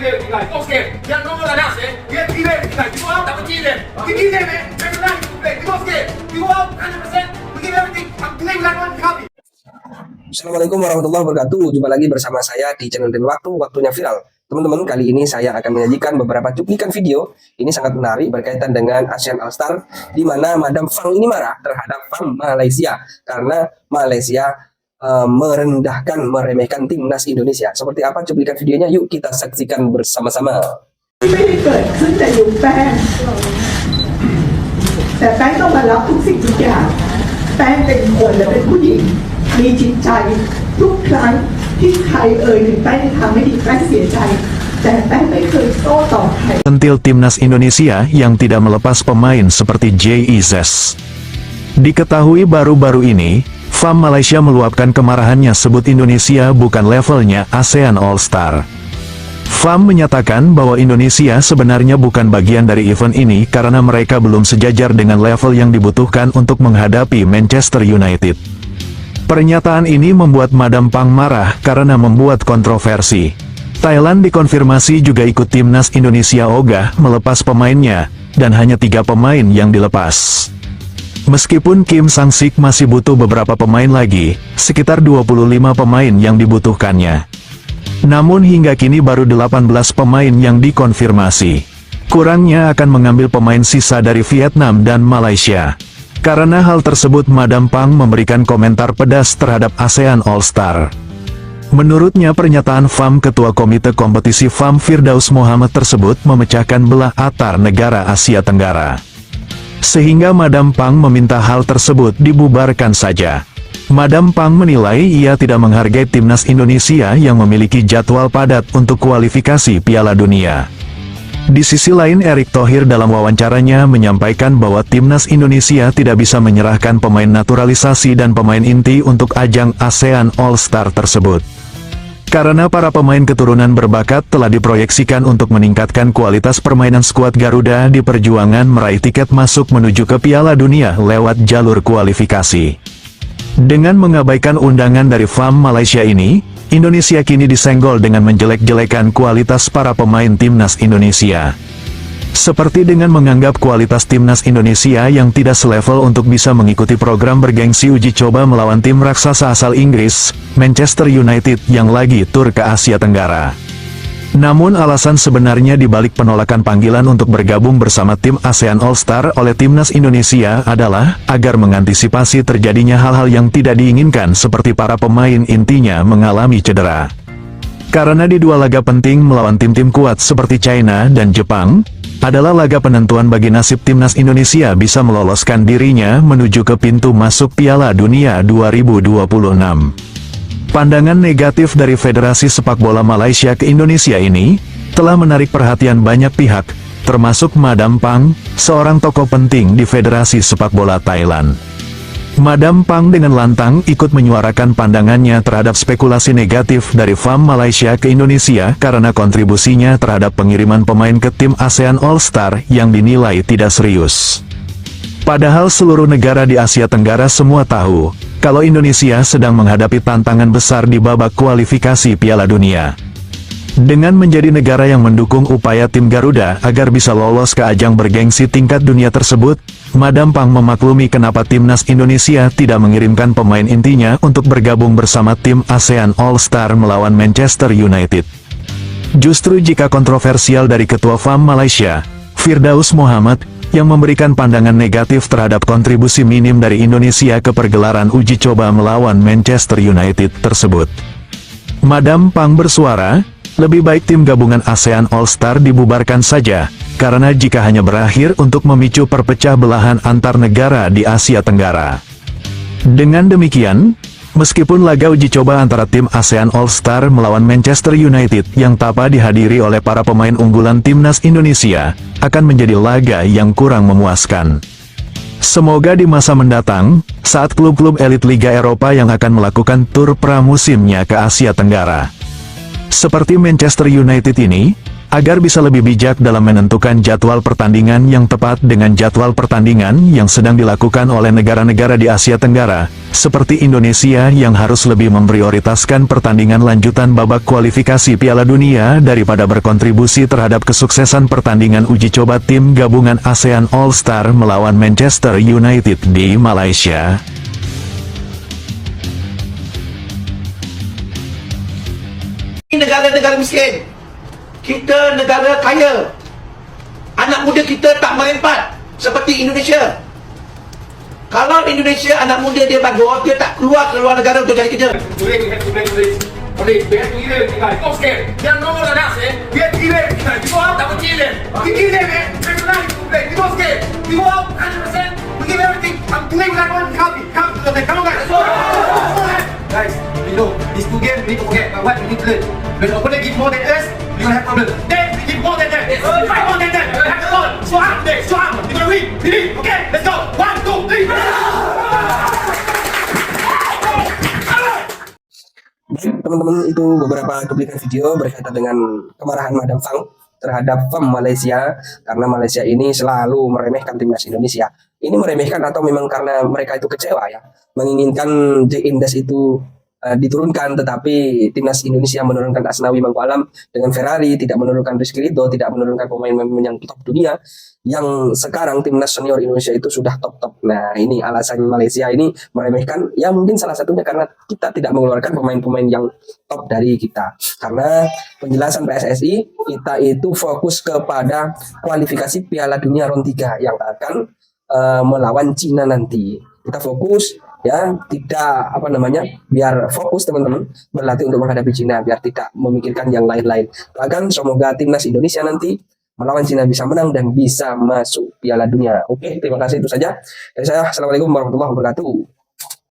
verifica, ok, ya no me la nace, get be verifica, you out, I'm cheating, you give them, man, you okay, you out, 100%, we give everything, I'm doing like one copy. Assalamualaikum warahmatullahi wabarakatuh. Jumpa lagi bersama saya di channel Dan Waktunya Viral. Teman-teman, kali ini saya akan menyajikan beberapa cuplikan video. Ini sangat menarik berkaitan dengan ASEAN All Star, di mana Madam Fang ini marah terhadap Fang Malaysia karena Malaysia meremehkan timnas Indonesia. Seperti apa cuplikan videonya? Yuk kita saksikan bersama-sama. ไม่ได้เกิดขึ้นแต่ยุคแป้งแต่แป้งต้องมารับทุกสิ่งทุกอย่างแป้งเป็นคนและเป็นผู้หญิงมีจิตใจทุกครั้งที่ใครเอ่ยถึงแป้งทำไม่ดีแป้งเสียใจแต่แป้งไม่เคยโต้ตอบใคร Pentil timnas Indonesia yang tidak melepas pemain seperti JIZES. Diketahui baru-baru ini, FAM Malaysia meluapkan kemarahannya sebut Indonesia bukan levelnya ASEAN All Star. FAM menyatakan bahwa Indonesia sebenarnya bukan bagian dari event ini karena mereka belum sejajar dengan level yang dibutuhkan untuk menghadapi Manchester United. Pernyataan ini membuat Madam Pang marah karena membuat kontroversi. Thailand dikonfirmasi juga ikut timnas Indonesia ogah melepas pemainnya, dan hanya 3 pemain yang dilepas. Meskipun Kim Sang-sik masih butuh beberapa pemain lagi, sekitar 25 pemain yang dibutuhkannya. Namun hingga kini baru 18 pemain yang dikonfirmasi. Kurangnya akan mengambil pemain sisa dari Vietnam dan Malaysia. Karena hal tersebut Madam Pang memberikan komentar pedas terhadap ASEAN All Star. Menurutnya pernyataan FAM Ketua Komite Kompetisi FAM Firdaus Muhammad tersebut memecahkan belah antar negara Asia Tenggara. Sehingga Madam Pang meminta hal tersebut dibubarkan saja. Madam Pang menilai ia tidak menghargai timnas Indonesia yang memiliki jadwal padat untuk kualifikasi Piala Dunia. Di sisi lain Erick Thohir dalam wawancaranya menyampaikan bahwa timnas Indonesia tidak bisa menyerahkan pemain naturalisasi dan pemain inti untuk ajang ASEAN All Star tersebut. Karena para pemain keturunan berbakat telah diproyeksikan untuk meningkatkan kualitas permainan skuad Garuda di perjuangan meraih tiket masuk menuju ke Piala Dunia lewat jalur kualifikasi. Dengan mengabaikan undangan dari FAM Malaysia ini, Indonesia kini disenggol dengan menjelek-jelekan kualitas para pemain timnas Indonesia. Seperti dengan menganggap kualitas timnas Indonesia yang tidak selevel untuk bisa mengikuti program bergengsi uji coba melawan tim raksasa asal Inggris, Manchester United yang lagi tur ke Asia Tenggara. Namun alasan sebenarnya dibalik penolakan panggilan untuk bergabung bersama tim ASEAN All Star oleh timnas Indonesia adalah agar mengantisipasi terjadinya hal-hal yang tidak diinginkan seperti para pemain intinya mengalami cedera. Karena di 2 laga penting melawan tim-tim kuat seperti China dan Jepang, adalah laga penentuan bagi nasib timnas Indonesia bisa meloloskan dirinya menuju ke pintu masuk Piala Dunia 2026. Pandangan negatif dari Federasi Sepak Bola Malaysia ke Indonesia ini, telah menarik perhatian banyak pihak, termasuk Madam Pang, seorang tokoh penting di Federasi Sepak Bola Thailand. Madam Pang dengan lantang ikut menyuarakan pandangannya terhadap spekulasi negatif dari FAM Malaysia ke Indonesia karena kontribusinya terhadap pengiriman pemain ke tim ASEAN All Star yang dinilai tidak serius. Padahal seluruh negara di Asia Tenggara semua tahu, kalau Indonesia sedang menghadapi tantangan besar di babak kualifikasi Piala Dunia. Dengan menjadi negara yang mendukung upaya tim Garuda agar bisa lolos ke ajang bergengsi tingkat dunia tersebut, Madam Pang memaklumi kenapa timnas Indonesia tidak mengirimkan pemain intinya untuk bergabung bersama tim ASEAN All Star melawan Manchester United. Justru jika kontroversial dari Ketua FAM Malaysia, Firdaus Muhammad, yang memberikan pandangan negatif terhadap kontribusi minim dari Indonesia ke pergelaran uji coba melawan Manchester United tersebut. Madam Pang bersuara, lebih baik tim gabungan ASEAN All Star dibubarkan saja, karena jika hanya berakhir untuk memicu perpecah belahan antar negara di Asia Tenggara. Dengan demikian, meskipun laga uji coba antara tim ASEAN All Star melawan Manchester United yang tanpa dihadiri oleh para pemain unggulan timnas Indonesia, akan menjadi laga yang kurang memuaskan. Semoga di masa mendatang, saat klub-klub elit Liga Eropa yang akan melakukan tur pramusimnya ke Asia Tenggara, seperti Manchester United ini, Agar bisa lebih bijak dalam menentukan jadwal pertandingan yang tepat dengan jadwal pertandingan yang sedang dilakukan oleh negara-negara di Asia Tenggara, seperti Indonesia yang harus lebih memprioritaskan pertandingan lanjutan babak kualifikasi Piala Dunia daripada berkontribusi terhadap kesuksesan pertandingan uji coba tim gabungan ASEAN All-Star melawan Manchester United di Malaysia. Negara-negara miskin, kita negara kaya, anak muda kita tak merempat seperti Indonesia. Kalau Indonesia anak muda dia bagus, dia tak keluar ke luar negara untuk cari kerja. Guys, you know, these two games we need to forget, but what we need to learn. When the opponent give more than us, we will have problems. Then we give more than them. Fight more than them. We will have the ball. So up, next, so up. We're gonna win. Believe. Okay, let's go. 1, 2, 3. Baik, teman-teman, itu beberapa cuplikan video berkaitan dengan kemarahan Madam Fang terhadap FAM Malaysia, karena Malaysia ini selalu meremehkan timnas Indonesia. Ini meremehkan atau memang karena mereka itu kecewa ya, menginginkan J-Indes itu diturunkan, tetapi timnas Indonesia menurunkan Asnawi Mangku Alam dengan Ferrari, tidak menurunkan Rizky Ridho, tidak menurunkan pemain-pemain yang top dunia, yang sekarang timnas senior Indonesia itu sudah top-top. Nah, ini alasan Malaysia ini meremehkan, ya mungkin salah satunya karena kita tidak mengeluarkan pemain-pemain yang top dari kita. Karena penjelasan PSSI, kita itu fokus kepada kualifikasi Piala Dunia Round 3 yang akan melawan Cina nanti. Kita fokus ya, tidak biar fokus teman-teman berlatih untuk menghadapi Cina, biar tidak memikirkan yang lain-lain. Bahkan semoga timnas Indonesia nanti melawan Cina bisa menang dan bisa masuk Piala Dunia. Oke, terima kasih, itu saja dari saya. Assalamualaikum warahmatullahi wabarakatuh.